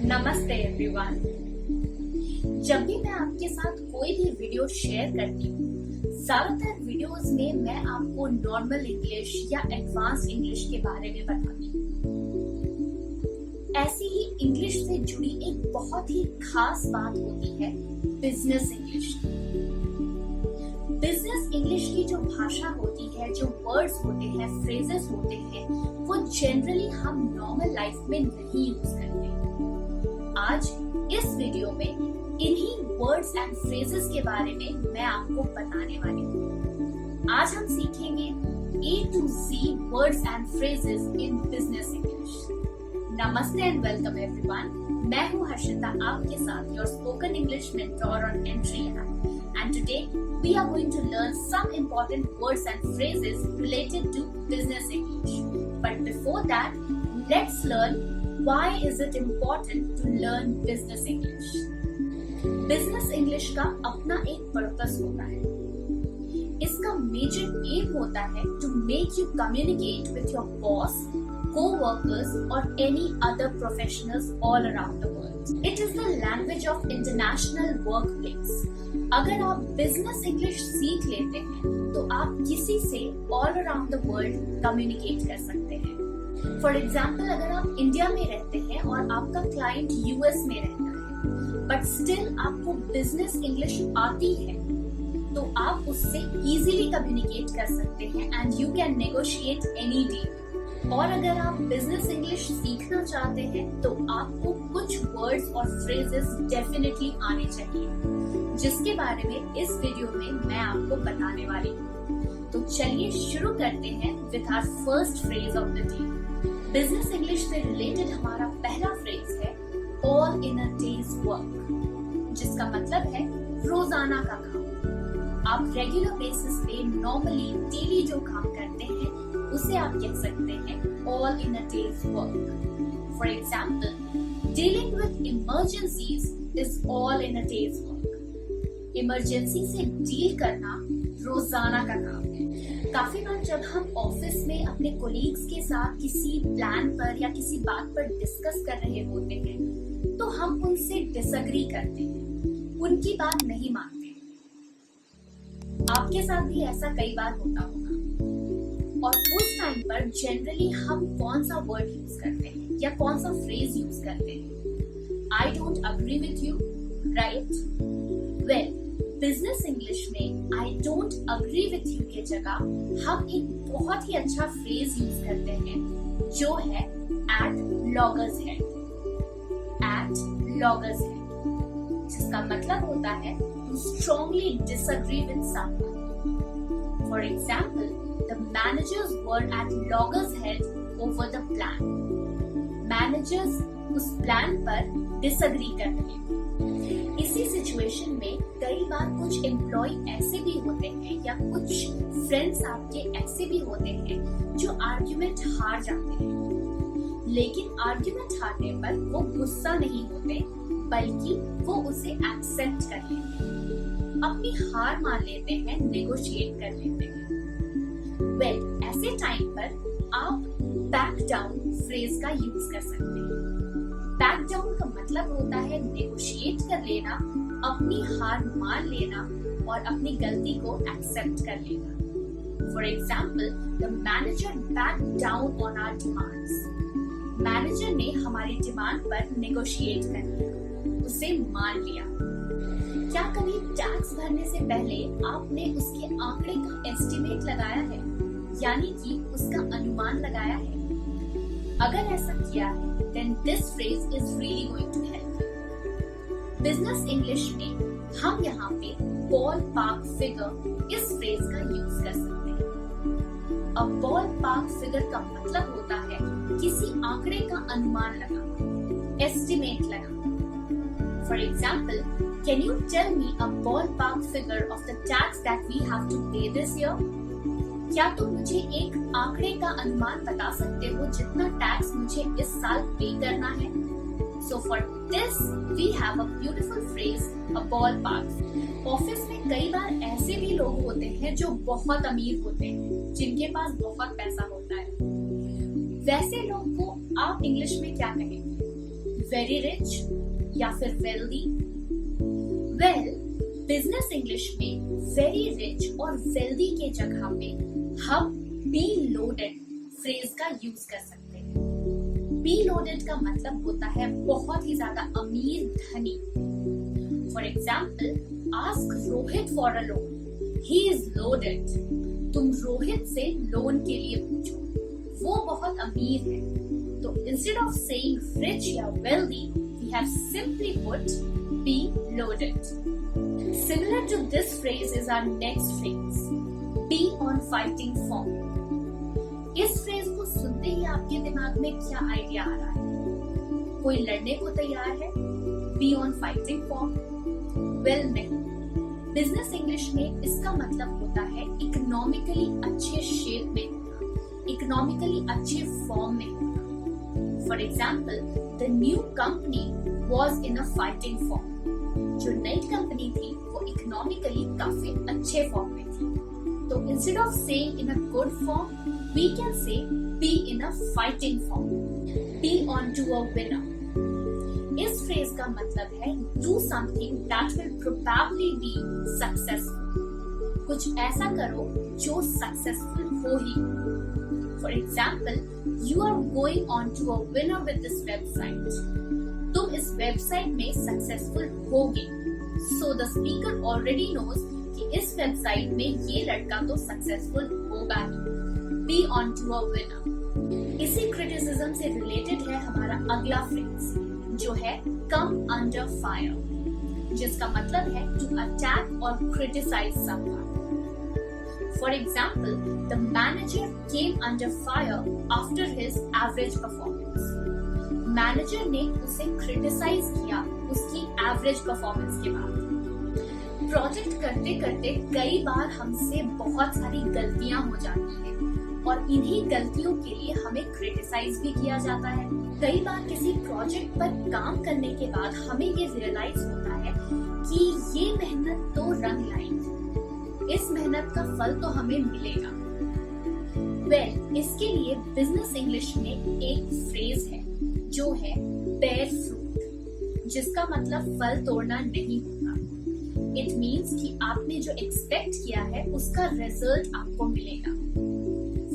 नमस्ते एवरीवन। जब भी मैं आपके साथ कोई भी वीडियो शेयर करती हूँ, ज्यादातर वीडियोस में मैं आपको नॉर्मल इंग्लिश या एडवांस इंग्लिश के बारे में बताती हूँ। ऐसी ही इंग्लिश से जुड़ी एक बहुत ही खास बात होती है बिजनेस इंग्लिश। बिजनेस इंग्लिश की जो भाषा होती है, जो वर्ड्स होते हैं, फ्रेजेस होते हैं, वो जनरली हम नॉर्मल लाइफ में नहीं यूज करते। आज इस वीडियो में इन्हीं वर्ड्स एंड फ्रेजेस के बारे में मैं आपको बताने वाली हूँ। आज हम सीखेंगे A to Z words and phrases in business English. नमस्ते एंड वेलकम एवरीवन। मैं हूँ हर्षिता, आपके साथ your spoken English mentor on entry app, and today we are going to learn some important words and phrases related to business English. But before that, let's learn why is it important to learn business English. Business English का अपना एक purpose होता है। इसका major M होता है to make you communicate with your boss, co-workers or any other professionals all around the world. It is the language of international workplace. अगर आप बिजनेस इंग्लिश सीख लेते हैं तो आप किसी से all around the world communicate कर सकते हैं। फॉर एग्जाम्पल, अगर आप इंडिया में रहते हैं और आपका क्लाइंट यूएस में रहता है, बट स्टिल आपको बिजनेस इंग्लिश आती है, तो आप उससे इजीली कम्युनिकेट कर सकते हैं and you can negotiate any deal. और अगर आप बिजनेस इंग्लिश सीखना चाहते हैं तो आपको कुछ वर्ड्स और फ्रेजेस डेफिनेटली आने चाहिए, जिसके बारे में इस वीडियो में मैं आपको बताने वाली हूँ। तो चलिए शुरू करते हैं with our first phrase of the day. Business English से रिलेटेड हमारा पहला फ्रेज है all in a day's work, जिसका मतलब है रोजाना का काम। आप रेगुलर बेसिस पे नॉर्मली डेली जो काम करते हैं उसे आप कह सकते हैं all in a day's work. For example, dealing with emergencies is all in a day's work. Emergency से डील करना रोजाना का काम है। काफी बार जब हम ऑफिस में अपने कोलीग्स के साथ किसी प्लान पर या किसी बात पर डिस्कस कर रहे होते हैं तो हम उनसे डिसएग्री करते हैं, उनकी बात नहीं मानते। आपके साथ भी ऐसा कई बार होता होगा। और उस टाइम पर जनरली हम कौन सा वर्ड यूज करते हैं या कौन सा फ्रेज यूज करते हैं? I don't agree with you, right? Well, business English में I don't agree with you के जगह हम एक बहुत ही अच्छा फ्रेज यूज करते हैं, जो है at loggerheads. At loggerheads, जिसका मतलब होता है to strongly disagree with someone. For example, the managers were at logger's head over the plan. Managers उस प्लान पर डिसएग्री कर रहे हैं। इसी सिचुएशन में कई बार कुछ एम्प्लॉय ऐसे भी होते हैं या कुछ फ्रेंड्स आपके ऐसे भी होते हैं जो आर्ग्यूमेंट हार जाते हैं, लेकिन आर्ग्यूमेंट हारने पर वो गुस्सा नहीं होते, बल्कि वो उसे एक्सेप्ट कर लेते हैं, अपनी हार मान लेते हैं, नेगोशिएट कर लेते हैं। वेल, ऐसे टाइम पर आप बैक डाउन फ्रेज का यूज कर सकते हैं। बैक डाउन का मतलब होता है नेगोशिएट कर लेना, अपनी हार मान लेना और अपनी गलती को एक्सेप्ट कर लेना। For example, the manager back down on our demands. Manager ने हमारी डिमांड पर नेगोशिएट कर लिया, उसे मान लिया। क्या कभी टैक्स भरने से पहले आपने उसके आंकड़े का एस्टिमेट लगाया है, यानी कि उसका अनुमान लगाया है? अगर ऐसा किया है, then this phrase is really going to help you. Business English में हम यहाँ पे बॉल पार्क फिगर इस फ्रेज का यूज कर सकते हैं। अब बॉल पार्क फिगर का मतलब होता है किसी आंकड़े का अनुमान लगाना, एस्टिमेट लगाना। For example, can you tell me a ballpark figure of the tax that we have to pay this year? क्या तुम मुझे एक आंकड़े का अनुमान बता सकते हो जितना टैक्स मुझे इस साल पे करना है? So for this we have a beautiful phrase, a ballpark. Office में कई बार ऐसे भी लोग होते हैं जो बहुत अमीर होते हैं, जिनके पास बहुत पैसा होता है। वैसे लोग को आप इंग्लिश में क्या कहेंगे? वेरी रिच या फिर वेल्दी? वेल, बिजनेस इंग्लिश में वेरी रिच और वेल्दी के जगह पे हम बी लोडेड फ्रेज का यूज कर सकते हैं। बी लोडेड का मतलब होता है बहुत ही ज्यादा अमीर, धनी। For example, ask Rohit for a loan, he is loaded. तुम रोहित से लोन के लिए पूछो, वो बहुत अमीर है। तो इंस्टेड ऑफ सेइंग रिच या wealthy, we have simply put be loaded. Similar to this phrase is our next phrase, be on fighting form. इस फ्रेज को सुनते ही आपके दिमाग में क्या आइडिया आ रहा है? कोई लड़ने को तैयार है? Be on fighting form? Well, नहीं। बिजनेस इंग्लिश में इसका मतलब होता है इकोनॉमिकली अच्छे शेप में होना, इकोनॉमिकली अच्छे फॉर्म में होना। For example, the new company was in a fighting form. जो नई कंपनी थी वो इकोनॉमिकली काफी अच्छे फॉर्म में थी। तो instead of saying in a good form, we can say be in a fighting form, be on to a winner. इस फ्रेज का मतलब है do something that will probably be successful. कुछ ऐसा करो जो सक्सेसफुल हो ही। For example, you are going on to a winner with this website. तुम इस वेबसाइट में सक्सेसफुल होगे। So the speaker already knows कि इस वेबसाइट में ये लड़का तो सक्सेसफुल होगा ही। Be on to a winner. इसी क्रिटिसिज्म से रिलेटेड है हमारा अगला फ्रेज, जो है कम अंडर फायर, जिसका मतलब है टू अटैक और criticise someone. For example, the manager came under fire after his average performance. Manager ने उसे क्रिटिसाइज किया उसकी एवरेज परफॉर्मेंस के बाद। प्रोजेक्ट करते करते कई बार हमसे बहुत सारी गलतियां हो जाती हैं और इन्हीं गलतियों के लिए हमें क्रिटिसाइज भी किया जाता है। कई बार किसी प्रोजेक्ट पर काम करने के बाद हमें ये रियलाइज होता है कि ये मेहनत तो रंग लाएगी, इस मेहनत का फल तो हमें मिलेगा। वेल, इसके लिए बिजनेस इंग्लिश में एक फ्रेज है जो है बेयर फ्रूट, जिसका मतलब फल तोड़ना नहीं होता। इट मीन्स कि आपने जो एक्सपेक्ट किया है उसका रिजल्ट आपको मिलेगा।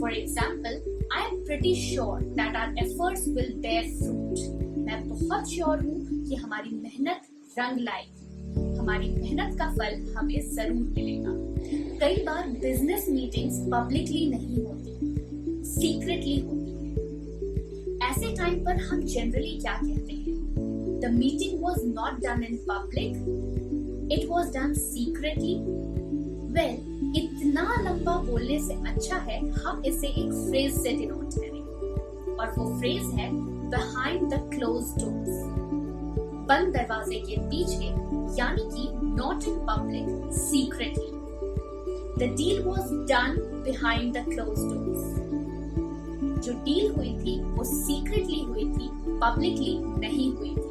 For example, I am pretty sure that our efforts will bear fruit. मैं बहुत श्योर हूँ कि हमारी मेहनत रंग लाएगी, हमारी मेहनत का फल हमें जरूर मिलेगा। कई बार बिजनेस मीटिंग्स पब्लिकली नहीं होती, सीक्रेटली होती। ऐसे टाइम पर हम जनरली क्या कहते हैं? The meeting was not done in public, it was done secretly. Well, इतना लंबा बोलने से अच्छा है हम इसे एक फ्रेज से डिनोट करें, और वो फ्रेज है behind the closed doors, बंद दरवाजे के पीछे, यानी कि not in public, secretly. The deal was done behind the closed doors. जो डील हुई थी वो सीक्रेटली हुई थी, पब्लिकली नहीं हुई थी।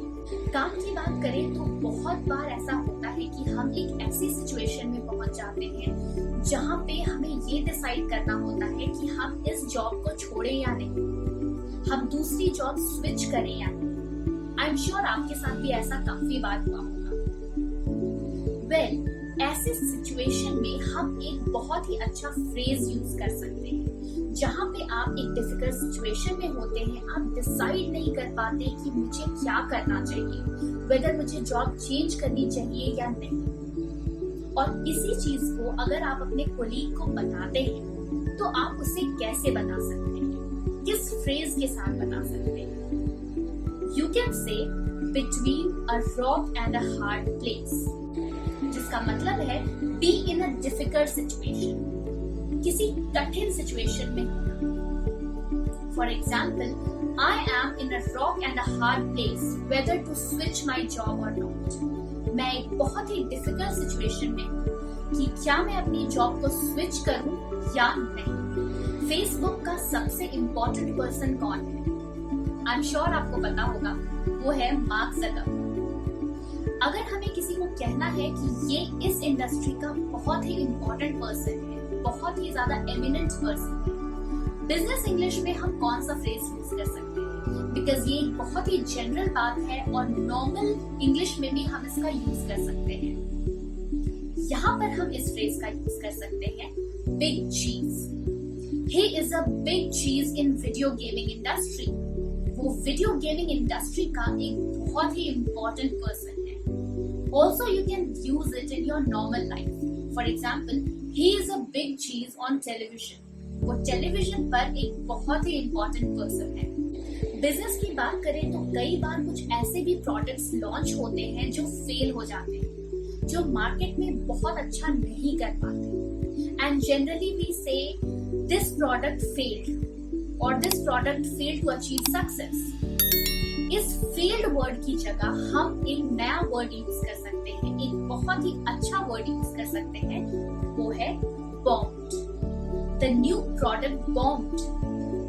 काम की बात करें तो बहुत बार ऐसा होता है कि हम एक ऐसी सिचुएशन में पहुंच जाते हैं जहां पे हमें ये डिसाइड करना होता है कि हम इस जॉब को छोड़ें या नहीं, हम दूसरी जॉब स्विच करें या नहीं। आई एम श्योर आपके साथ भी ऐसा काफी बार हुआ होगा। वेल, ऐसे सिचुएशन में हम एक बहुत ही अच्छा फ्रेज यूज कर सकते हैं। जहाँ पे आप एक डिफिकल्ट सिचुएशन में होते हैं, आप डिसाइड नहीं कर पाते कि मुझे क्या करना चाहिए, वेदर मुझे जॉब चेंज करनी चाहिए या नहीं। और इसी चीज को अगर आप अपने कोलीग को बताते हैं तो आप उसे कैसे बता सकते हैं, किस फ्रेज के साथ बता सकते हैं? You can say between a rock and a hard place, जिसका मतलब है be in a difficult situation, किसी कठिन सिचुएशन में होना। For example, I am in a rock and a hard place whether to switch my job और not. मैं एक बहुत ही डिफिकल्ट सिचुएशन में हूँ कि क्या मैं अपनी जॉब को स्विच करूँ या नहीं। फेसबुक का सबसे इम्पोर्टेंट पर्सन कौन है? आई एम श्योर आपको पता होगा, वो है मार्क ज़करबर्ग। अगर हमें किसी को कहना है कि ये इस इंडस्ट्री का बहुत ही इम्पोर्टेंट पर्सन है, बहुत ही ज्यादा एमिनेंट पर्सन है, बिजनेस इंग्लिश में हम कौन सा फ्रेज यूज कर सकते हैं? बिकॉज ये एक बहुत ही जनरल बात है और नॉर्मल इंग्लिश में भी हम इसका यूज कर सकते हैं। यहाँ पर हम इस फ्रेज का यूज कर सकते हैं बिग चीज। He is a big cheese in video gaming industry. वो वीडियो गेमिंग इंडस्ट्री का एक बहुत ही इम्पोर्टेंट पर्सन है। Also you can use it in your normal life. For example, he is a big cheese on television. वो television पर एक बहुत ही important person है। बिजनेस की बात करें तो कई बार कुछ ऐसे भी प्रोडक्ट्स लॉन्च होते हैं जो फेल हो जाते हैं, जो मार्केट में बहुत अच्छा नहीं कर पाते। And generally we say this product failed और this product failed to achieve success. इस फेल्ड वर्ड की जगह हम एक नया वर्ड यूज कर सकते हैं, एक बहुत ही अच्छा वर्ड यूज कर सकते हैं, वो है bombed. The new product bombed.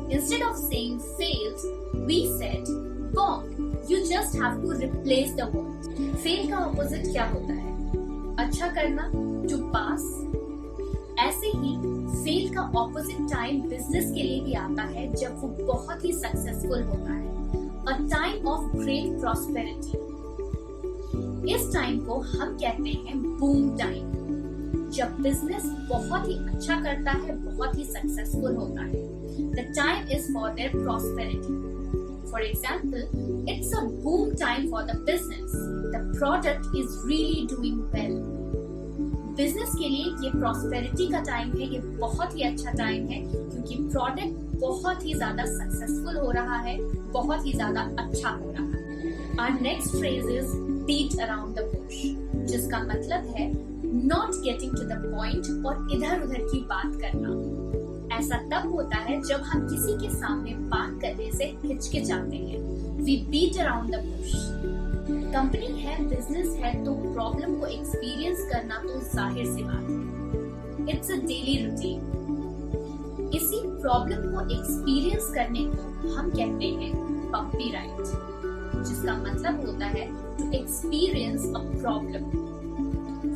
Instead of saying failed, we said bombed. You just have to replace the word. Fail का opposite क्या होता है? अच्छा करना, to pass. ऐसे ही फेल का ऑपोजिट टाइम बिजनेस के लिए भी आता है जब वो बहुत ही सक्सेसफुल होता है, a time of great prosperity. इस टाइम को हम कहते हैं बूम टाइम, जब बिजनेस बहुत ही अच्छा करता है, बहुत ही सक्सेसफुल होता है। The time is for their prosperity. For example, it's a boom time for the business, the product is really doing well. Business के लिए ये प्रॉस्पेरिटी का टाइम है, ये बहुत ही अच्छा टाइम है क्योंकि प्रोडक्ट बहुत ही ज्यादा सक्सेसफुल हो रहा है, बहुत ही ज्यादा अच्छा हो रहा है। Our next phrase is beat around the bush, जिसका मतलब है not getting to the point और इधर उधर की बात करना। ऐसा तब होता है जब हम किसी के सामने बात करने से हिचकिचाते हैं। We beat around the bush. Company है, बिजनेस है, तो प्रॉब्लम को एक्सपीरियंस करना तो जाहिर सी बात है, इट्स अ डेली रूटीन। इसी प्रॉब्लम को एक्सपीरियंस करने को हम कहते हैं बम्पी राइड, जिसका मतलब होता है to experience a problem.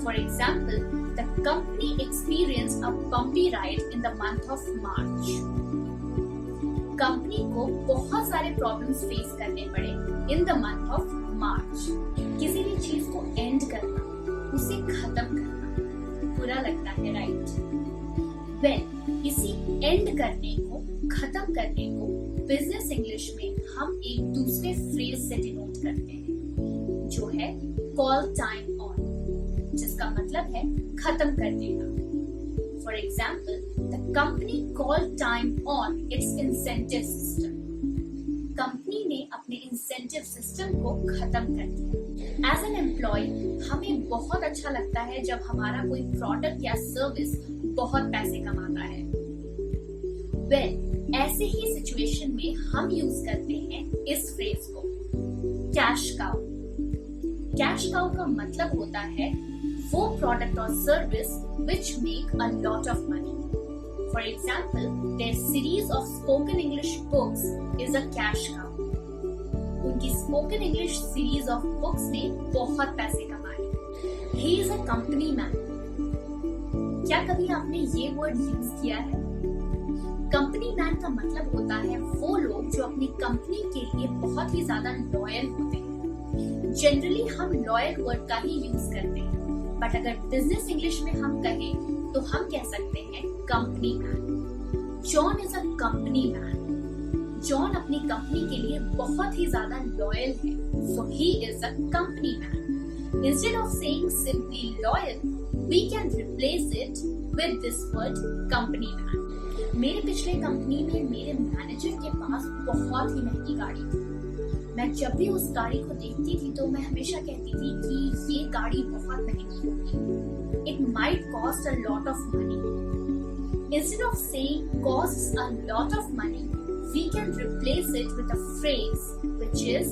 For example, the company experience a bumpy ride in the month of March. Company को बहुत सारे प्रॉब्लम्स फेस करने पड़े in the month of March. किसी भी चीज को एंड करना, उसे खत्म करना बुरा लगता है, राइट? वेल, इसी एंड करने को, खत्म करने को बिजनेस इंग्लिश में हम एक दूसरे फ्रेज से डिनोट करते हैं, जो है कॉल टाइम ऑन, जिसका मतलब है खत्म कर देना। For example, the company call time on it's incentive system. Company ने अपने इंसेंटिव सिस्टम को खत्म कर दिया। एज एन एम्प्लॉय हमें बहुत अच्छा लगता है जब हमारा कोई प्रोडक्ट या सर्विस बहुत पैसे कमाता है। वेल, ऐसे ही सिचुएशन में हम यूज करते हैं इस फ्रेज को कैश काउ। कैश काउ का मतलब होता है वो प्रोडक्ट और service which make a lot of money. For example, their series of spoken English books is a cash cow. उनकी spoken English series of books ने बहुत पैसे कमाए। He is a company man. क्या कभी आपने ये वर्ड यूज किया है? कंपनी मैन का मतलब होता है वो लोग जो अपनी कंपनी के लिए बहुत ही ज्यादा लॉयल होते हैं। जनरली हम लॉयल वर्ड का ही यूज करते हैं, बट अगर बिजनेस इंग्लिश में हम कहें तो हम कह सकते हैं company man. John is a company man. John अपनी कंपनी के लिए बहुत ही ज्यादा लॉयल है, so he is a company man. Instead of saying simply loyal, we can replace it with this word company man. मेरे पिछले कंपनी में मेरे मैनेजर के पास बहुत ही महंगी गाड़ी थी। मैं जब भी उस गाड़ी को देखती थी तो मैं हमेशा कहती थी कि ये गाड़ी बहुत महंगी होगी। It might cost a lot of money. Instead of saying costs a lot of money, we can replace it with a phrase which is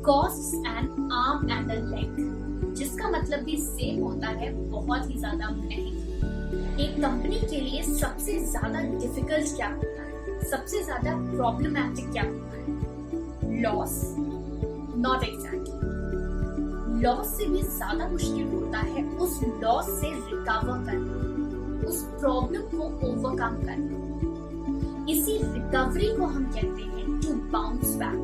costs an arm and a leg, जिसका मतलब भी सेम होता है, बहुत ही ज्यादा महंगी। एक कंपनी के लिए सबसे ज्यादा डिफिकल्ट क्या होता है, सबसे ज्यादा प्रॉब्लमैटिक क्या होता है? लॉस? Not exactly. लॉस से भी ज्यादा मुश्किल होता है उस लॉस से रिकवर करना, उस प्रॉब्लम को ओवरकम करना। इसी रिकवरी को हम कहते हैं to bounce back.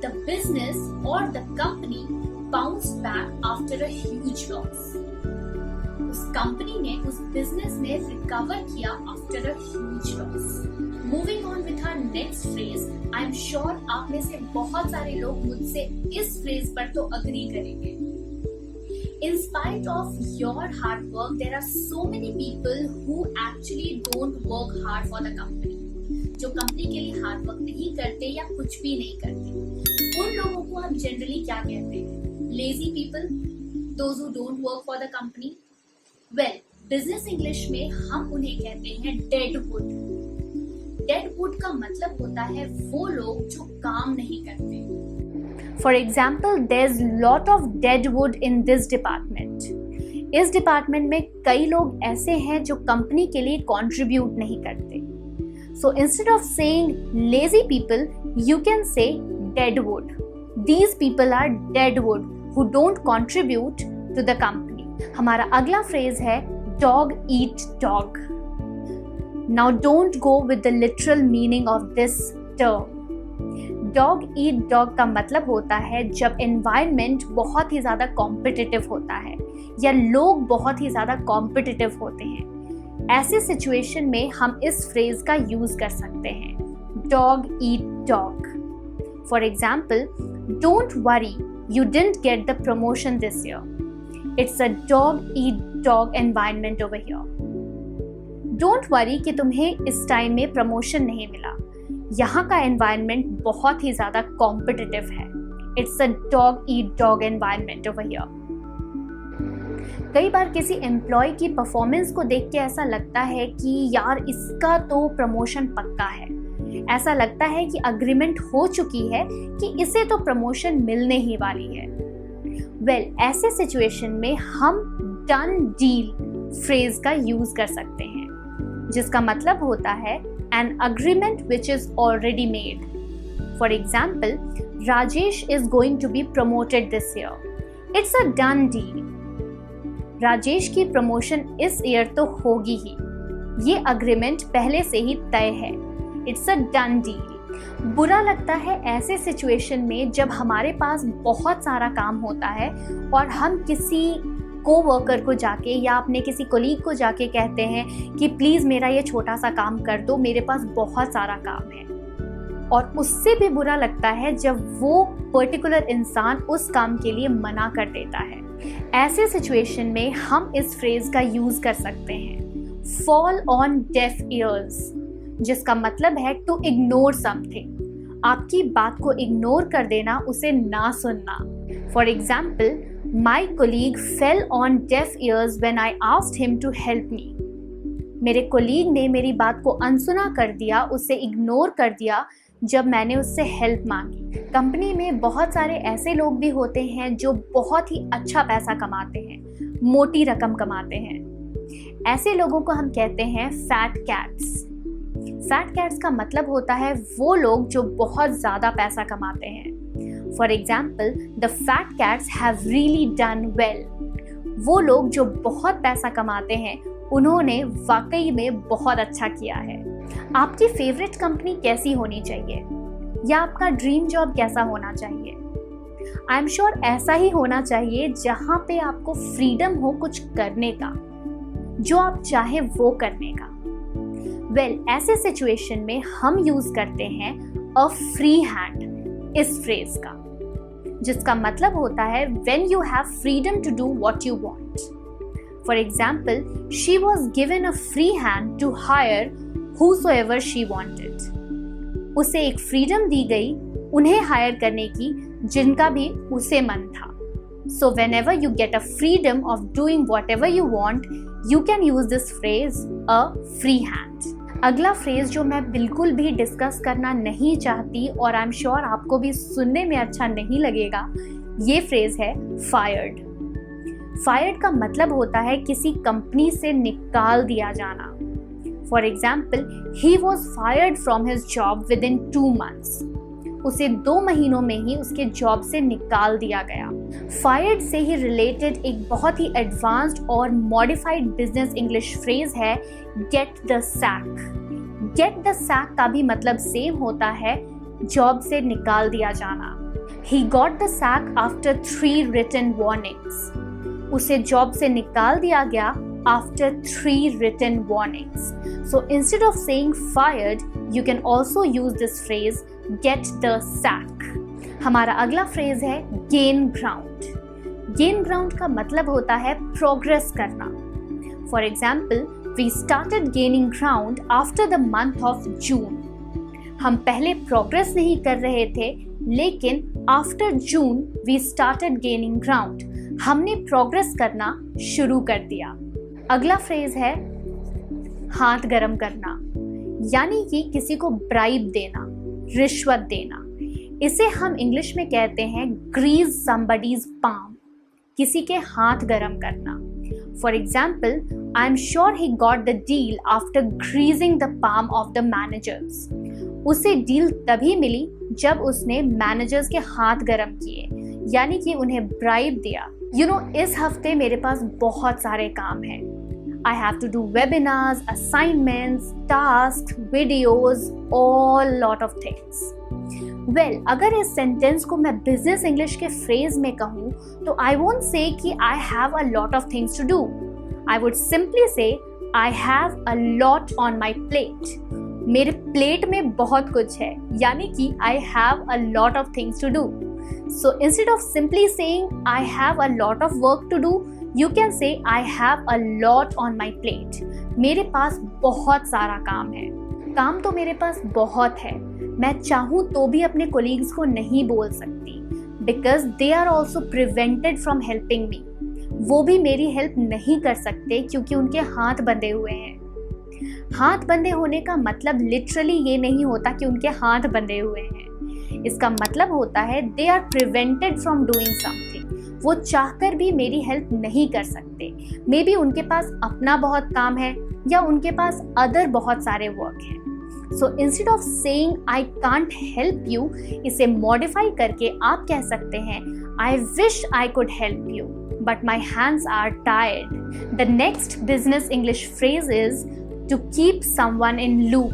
The business और the company bounce back after a huge loss. उस कंपनी ने, उस बिजनेस ने रिकवर किया after a huge loss. Moving on with our next phrase, I am sure आप में से बहुत सारे लोग मुझसे इस फ्रेज पर तो अग्री करेंगे। In spite of your hard work, there are so many people who actually don't work hard for the company. जो कंपनी के लिए हार्ड वर्क नहीं करते या कुछ भी नहीं करते, उन लोगों को हम जनरली क्या कहते हैं? Lazy people, those who don't work for the company. Well, business English में हम उन्हें कहते हैं डेडवुड। डेडवुड का मतलब होता है वो लोग जो काम नहीं करते। For example, there's lot of dead wood in this department. इस डिपार्टमेंट में कई लोग ऐसे हैं जो कंपनी के लिए कंट्रीब्यूट नहीं करते। So instead of saying lazy people, you can say dead wood. These people are dead wood who don't contribute to the company. हमारा अगला फ्रेज है dog eat dog. Now don't go with the literal meaning of this term. Dog eat dog का मतलब होता है जब environment बहुत ही ज़्यादा कॉम्पिटिटिव होता है या लोग बहुत ही ज़्यादा कॉम्पिटिटिव होते हैं। ऐसे सिचुएशन में हम इस फ्रेज का यूज़ कर सकते हैं, dog eat dog. For example, don't worry you didn't get the promotion this year, it's a dog eat dog environment over here. Don't worry कि तुम्हें इस टाइम में प्रमोशन नहीं मिला, यहाँ का एनवायरनमेंट बहुत ही ज़्यादा कॉम्पिटिटिव है। It's a dog eat dog environment over here. कई बार किसी एम्प्लॉय की परफॉर्मेंस को देख के ऐसा लगता है कि यार इसका तो प्रमोशन पक्का है। ऐसा लगता है कि अग्रीमेंट हो चुकी है कि इसे तो प्रमोशन मिलने ही वाली है। वेल, ऐसे सिचुएशन में हम डन डील फ्रेज का यूज कर सकते हैं, जिसका मतलब होता है an agreement which is already made. For example, Rajesh is going to be promoted this year. It's a done deal. Rajesh की प्रमोशन इस ईयर तो होगी ही, ये अग्रीमेंट पहले से ही तय है। It's a done deal. बुरा लगता है ऐसे सिचुएशन में जब हमारे पास बहुत सारा काम होता है और हम किसी कोवर्कर को जाके या अपने किसी कोलीग को जाके कहते हैं कि प्लीज़ मेरा ये छोटा सा काम कर दो, मेरे पास बहुत सारा काम है। और उससे भी बुरा लगता है जब वो पर्टिकुलर इंसान उस काम के लिए मना कर देता है। ऐसे सिचुएशन में हम इस फ्रेज का यूज़ कर सकते हैं, फॉल ऑन डेफ ईयर्स, जिसका मतलब है टू इग्नोर समथिंग। आपकी बात को इग्नोर कर देना, उसे ना सुनना। For example, My colleague fell on deaf ears when I asked him to help me. मेरे कोलीग ने मेरी बात को अनसुना कर दिया, उसे इग्नोर कर दिया जब मैंने उससे हेल्प मांगी। कंपनी में बहुत सारे ऐसे लोग भी होते हैं जो बहुत ही अच्छा पैसा कमाते हैं, मोटी रकम कमाते हैं। ऐसे लोगों को हम कहते हैं फैट कैट्स। फैट कैट्स का मतलब होता है वो लोग जो बहुत ज़्यादा पैसा कमाते हैं। For example, the fat cats have really done well. वो लोग जो बहुत पैसा कमाते हैं, उन्होंने वाकई में बहुत अच्छा किया है। आपकी फेवरेट कंपनी कैसी होनी चाहिए या आपका ड्रीम जॉब कैसा होना चाहिए? आई एम श्योर ऐसा ही होना चाहिए जहाँ पे आपको फ्रीडम हो कुछ करने का, जो आप चाहे वो करने का। वेल, ऐसे सिचुएशन में हम यूज करते हैं अ फ्री हैंड इस फ्रेज का, जिसका मतलब होता है when you have freedom to do what you want. For example, she was given a free hand to hire whosoever she wanted. उसे एक फ्रीडम दी गई उन्हें हायर करने की जिनका भी उसे मन था। So whenever you get a freedom of doing whatever you want, you can use this phrase, a free hand. अगला फ्रेज जो मैं बिल्कुल भी डिस्कस करना नहीं चाहती और आई एम श्योर आपको भी सुनने में अच्छा नहीं लगेगा, ये फ्रेज है फायर्ड। फायर्ड का मतलब होता है किसी कंपनी से निकाल दिया जाना। For example, he was fired from his job with in 2 months. उसे 2 महीनों में ही उसके जॉब से निकाल दिया गया। फायर्ड से ही रिलेटेड एक बहुत ही एडवांस्ड और मॉडिफाइड बिजनेस इंग्लिश फ्रेज है get the sack. Get the sack का भी मतलब सेम होता है, जॉब से निकाल दिया जाना। He got the sack after 3 written warnings. उसे जॉब से निकाल दिया गया after 3 written warnings. So instead of saying fired, you can also use this phrase get the sack. हमारा अगला फ्रेज है gain ground. Gain ground का मतलब होता है प्रोग्रेस करना। For example, we started gaining ground after the month of June. हम पहले प्रोग्रेस नहीं कर रहे थे, लेकिन after June we started gaining ground, हमने प्रोग्रेस करना शुरू कर दिया। अगला फ्रेज है हाथ गरम करना, यानी कि किसी को ब्राइब देना, रिश्वत देना। इसे हम इंग्लिश में कहते हैं ग्रीज समबडीज पाम, किसी के हाथ गरम करना। For example, I am sure he got the deal after greasing the palm of the managers. उसे डील तभी मिली जब उसने मैनेजर्स के हाथ गरम किए, यानी कि उन्हें ब्राइब दिया। इस हफ्ते मेरे पास बहुत सारे काम हैं। I have to do webinars, assignments, tasks, videos, all lot of things. Well, अगर इस सेंटेंस को मैं बिजनेस इंग्लिश के फ्रेज में कहूँ तो I won't say कि I have a lot of things to do. I would simply say I have a lot on my plate. मेरे प्लेट में बहुत कुछ है, यानी कि I have a lot of things to do. So instead of simply saying I have a lot of work to do, you can say I have a lot on my plate. मेरे पास बहुत सारा काम है। काम तो मेरे पास बहुत है, मैं चाहूँ तो भी अपने कोलीग्स को नहीं बोल सकती, because they are also prevented from helping me. वो भी मेरी हेल्प नहीं कर सकते क्योंकि उनके हाथ बंधे हुए हैं। हाथ बंधे होने का मतलब लिटरली ये नहीं होता कि उनके हाथ बंधे हुए हैं। इसका मतलब होता है they are prevented from doing something. वो चाहकर भी मेरी हेल्प नहीं कर सकते। मे बी उनके पास अपना बहुत काम है या उनके पास अदर बहुत सारे वर्क हैं। So instead of saying I can't help you, इसे मॉडिफाई करके आप कह सकते हैं I wish I could help you but my hands are tired. The next business English phrase is to keep someone in loop.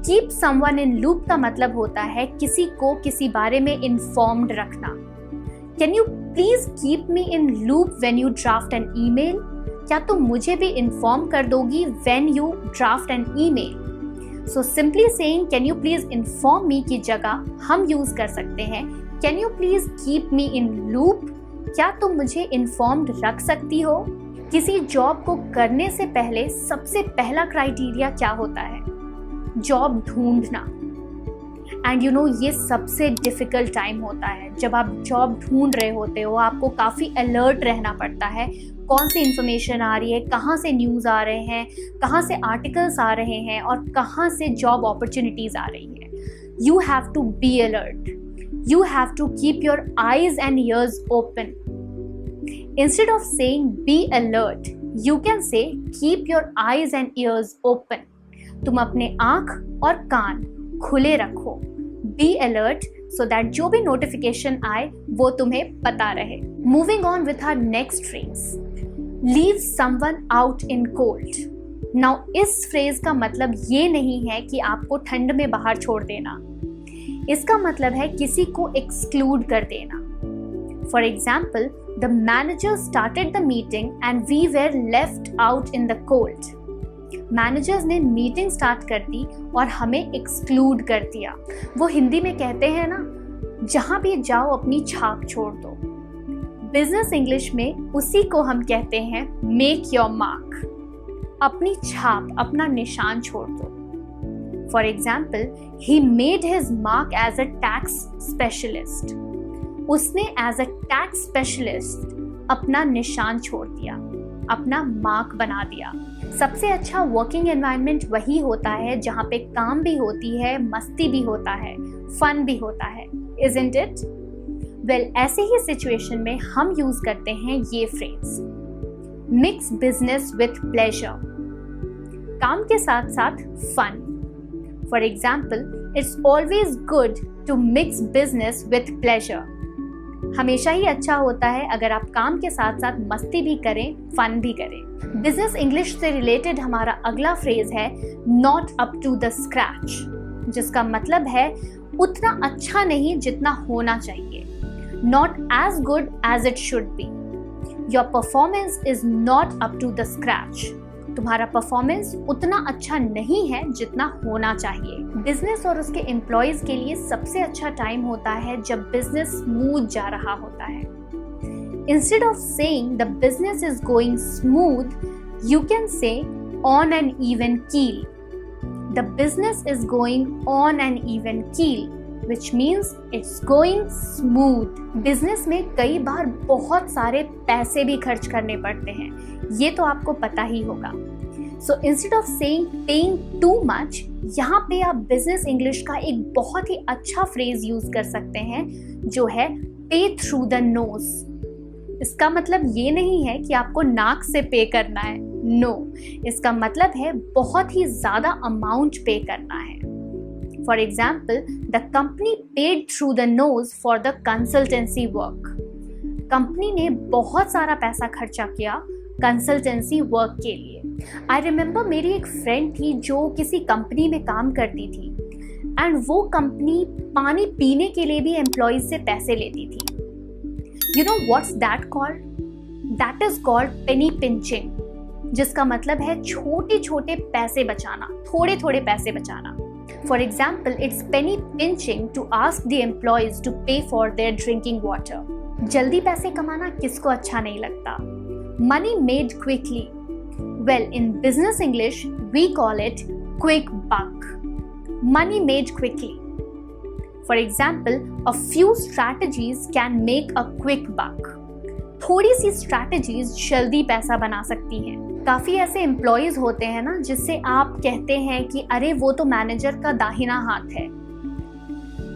Keep someone in loop का मतलब होता है किसी को किसी बारे में informed रखना। Can you please keep me in loop when you draft an email? क्या तुम मुझे भी inform कर दोगी when you draft an email? So simply saying can you please inform me की जगह हम use कर सकते हैं can you please keep me in loop? क्या तुम मुझे informed रख सकती हो? किसी जॉब को करने से पहले सबसे पहला क्राइटेरिया क्या होता है? जॉब ढूंढना। एंड ये सबसे डिफिकल्ट टाइम होता है जब आप जॉब ढूंढ रहे होते हो। आपको काफ़ी अलर्ट रहना पड़ता है, कौन सी इंफॉर्मेशन आ रही है, कहाँ से न्यूज़ आ रहे हैं, कहाँ से आर्टिकल्स आ रहे हैं और कहाँ से जॉब अपॉर्चुनिटीज़ आ रही हैं। You have to be alert, you have to keep your eyes and ears open. Instead of saying be alert, you can say keep your eyes and ears open. तुम अपने आँख और कान खुले रखो। Be alert so that जो भी notification आए वो तुम्हें पता रहे। Moving on with our next phrase, leave someone out in cold. Now इस फ्रेज का मतलब ये नहीं है कि आपको ठंड में बाहर छोड़ देना। इसका मतलब है किसी को एक्सक्लूड कर देना। For example, the manager started the meeting and we were left out in the cold. Managers ने मीटिंग स्टार्ट कर दी और हमें एक्सक्लूड कर दिया। वो हिंदी में कहते हैं ना, जहाँ भी जाओ अपनी छाप छोड़ दो। बिजनेस इंग्लिश में उसी को हम कहते हैं मेक योर मार्क। अपनी छाप, अपना निशान छोड़ दो। For example, he made his mark as a tax specialist. उसने एज अ टैक्स स्पेशलिस्ट अपना निशान छोड़ दिया, अपना मार्क बना दिया। सबसे अच्छा वर्किंग एनवायरनमेंट वही होता है जहाँ पे काम भी होती है, मस्ती भी होता है, फन भी होता है, isn't it? वेल, ऐसे ही सिचुएशन में हम यूज करते हैं ये phrase, mix business with pleasure. काम के साथ साथ fun. For example, it's always good to mix business with pleasure. हमेशा ही अच्छा होता है अगर आप काम के साथ साथ मस्ती भी करें, फन भी करें। बिजनेस इंग्लिश से रिलेटेड हमारा अगला फ्रेज है not up to the scratch, जिसका मतलब है उतना अच्छा नहीं जितना होना चाहिए। Not as good as it should be. Your performance is not up to the scratch. तुम्हारा परफॉर्मेंस उतना अच्छा नहीं है जितना होना चाहिए। बिजनेस और उसके एम्प्लॉयज के लिए सबसे अच्छा टाइम होता है जब बिजनेस स्मूथ जा रहा होता है। Instead of saying the business is going smooth, you can say on an even keel. The business is going on an even keel, which means it's going smooth। बिजनेस में कई बार बहुत सारे पैसे भी खर्च करने पड़ते हैं, ये तो आपको पता ही होगा। So instead of saying paying too much, यहाँ पे आप बिजनेस इंग्लिश का एक बहुत ही अच्छा फ्रेज यूज कर सकते हैं जो है पे थ्रू द नोज। इसका मतलब ये नहीं है कि आपको नाक से पे करना है, नो, इसका मतलब है बहुत ही ज्यादा अमाउंट पे करना है। For example, the company paid through the nose for the consultancy work। Company ने बहुत सारा पैसा खर्चा किया कंसल्टेंसी वर्क के लिए। आई रिमेम्बर मेरी एक फ्रेंड थी जो किसी कंपनी में काम करती थी एंड वो कंपनी पानी पीने के लिए भी एम्प्लॉयज से पैसे लेती थी। You know what's that called? That is called Penney pinching, जिसका मतलब है छोटे छोटे पैसे बचाना, थोड़े थोड़े पैसे बचाना। For example, it's penny pinching to ask the employees to pay for their drinking water। जल्दी पैसे कमाना किसको अच्छा नहीं लगता? Money made quickly। Well, in business English, we call it quick buck। Money made quickly। For example, a few strategies can make a quick buck। थोड़ी सी strategies जल्दी पैसा बना सकती हैं। काफ़ी ऐसे एम्प्लॉयज़ होते हैं ना जिससे आप कहते हैं कि अरे वो तो मैनेजर का दाहिना हाथ है।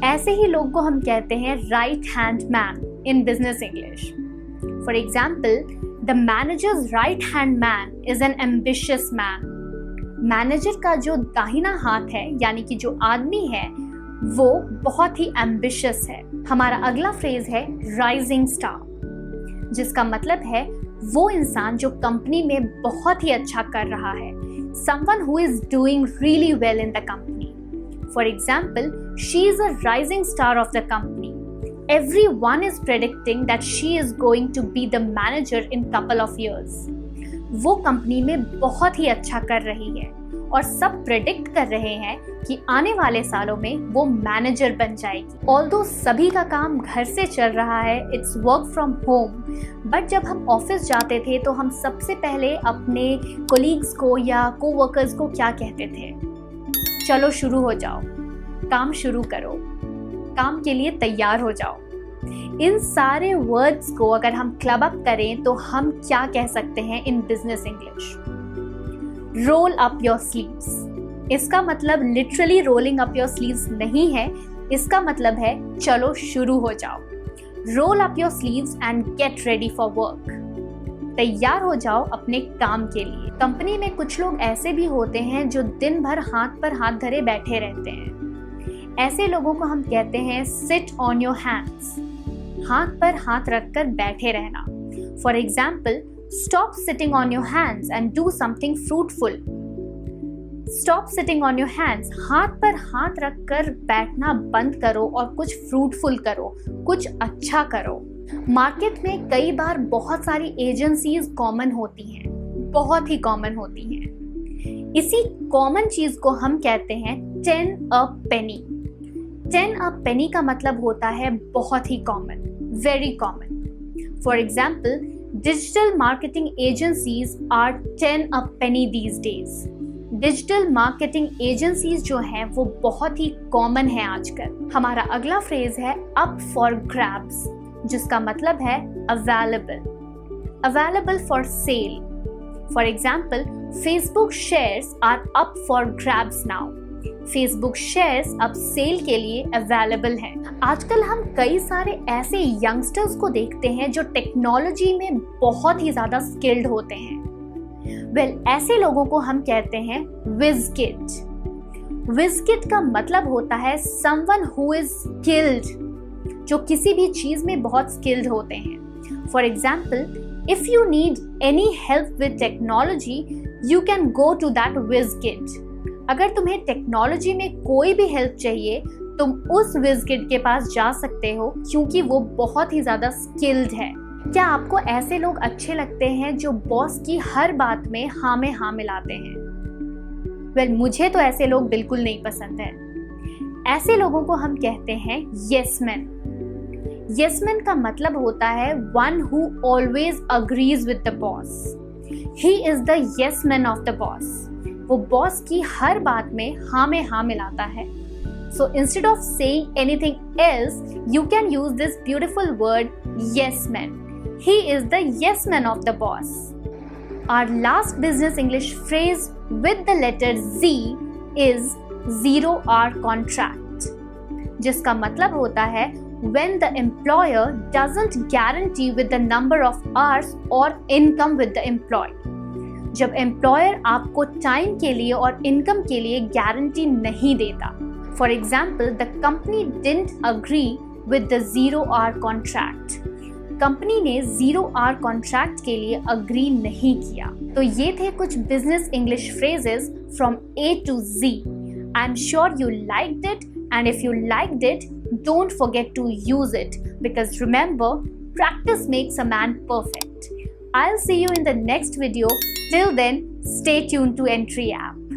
ऐसे ही लोग को हम कहते हैं right hand man in business English. For example, the managers right hand man is an ambitious man. Manager का जो दाहिना हाथ है यानी कि जो आदमी है वो बहुत ही एम्बिशियस है। हमारा अगला फ्रेज है राइजिंग स्टार, जिसका मतलब है वो इंसान जो कंपनी में बहुत ही अच्छा कर रहा है। Someone who is doing really well in the company। For example, she is a rising star of the company। Everyone is predicting that she is going to be the manager in couple of years। वो company में बहुत ही अच्छा कर रही है और सब predict कर रहे हैं कि आने वाले सालों में वो मैनेजर बन जाएगी। ऑल्दो सभी का काम घर से चल रहा है, it's work from home, but जब हम ऑफिस जाते थे तो हम सबसे पहले अपने कोलीग्स को या कोवर्कर्स को क्या कहते थे? चलो शुरू हो जाओ, काम शुरू करो, काम के लिए तैयार हो जाओ। इन सारे वर्ड्स को अगर हम क्लब अप करें तो हम क्या कह सकते हैं in business English? Roll up your sleeves. इसका मतलब literally rolling up your sleeves नहीं है, इसका मतलब है चलो शुरू हो जाओ। Roll up your sleeves and get ready for work. तैयार हो जाओ अपने काम के लिए। कंपनी में कुछ लोग ऐसे भी होते हैं जो दिन भर हाथ पर हाथ धरे बैठे रहते हैं। ऐसे लोगों को हम कहते हैं सिट ऑन योर हैंड्स। हाथ पर हाथ रखकर बैठे रहना। For example, stop sitting on your hands and do something fruitful। Stop sitting on your hands। हाथ पर हाथ रखकर बैठना बंद करो और कुछ फ्रूटफुल करो, कुछ अच्छा करो। मार्केट में कई बार बहुत सारी एजेंसीज कॉमन होती हैं, बहुत ही कॉमन होती हैं। इसी कॉमन चीज को हम कहते हैं 10 a penny। 10 a penny का मतलब होता है बहुत ही common, very common. For example, digital marketing agencies are 10 a penny these days। Digital marketing agencies जो हैं वो बहुत ही कॉमन है आजकल। हमारा अगला फ्रेज है up for grabs, जिसका मतलब है available for sale। For example, Facebook shares are up for grabs now। Facebook shares अब सेल के लिए अवेलेबल हैं। आजकल हम कई सारे ऐसे यंगस्टर्स को देखते हैं जो टेक्नोलॉजी में बहुत ही ज़्यादा स्किल्ड होते हैं। ऐसे लोगों को हम कहते हैं विज किड। विज किड का मतलब होता है समवन हु इज स्किल्ड, जो किसी भी चीज में बहुत स्किल्ड होते हैं। For example, if you need any help with technology, you can go to that whiz kid. अगर तुम्हें टेक्नोलॉजी में कोई भी हेल्प चाहिए, तुम उस विज़किड के पास जा सकते हो, क्योंकि वो बहुत ही ज़्यादा स्किल्ड है। क्या आपको ऐसे लोग अच्छे लगते हैं जो बॉस की हर बात में हाँ में हाँ मिलाते हैं? वेल, मुझे तो ऐसे लोग बिल्कुल नहीं पसंद है। ऐसे लोगों को हम कहते हैं येस मैन। येस मैन का मतलब होता है one who always agrees with the boss. He is the yes man of the boss. वो बॉस की हर बात में हाँ मिलाता है। So instead of saying anything else, you can use this beautiful word yes man. He is the yes man of the boss. Our last business English phrase with the letter Z is zero hour contract, जिसका मतलब होता है when the employer doesn't guarantee with the number of hours or income with the employee. जब employer आपको time के लिए और income के लिए गारंटी नहीं देता। For example, the company didn't agree with the zero hour contract. Company ने 0 आवर कॉन्ट्रैक्ट के लिए अग्री नहीं किया। तो ये थे कुछ business English phrases from A to Z. I am sure you liked it, and if you liked it, don't forget to use it, because remember, practice makes a man perfect. I'll see you in the next video. Till then, stay tuned to Entry app.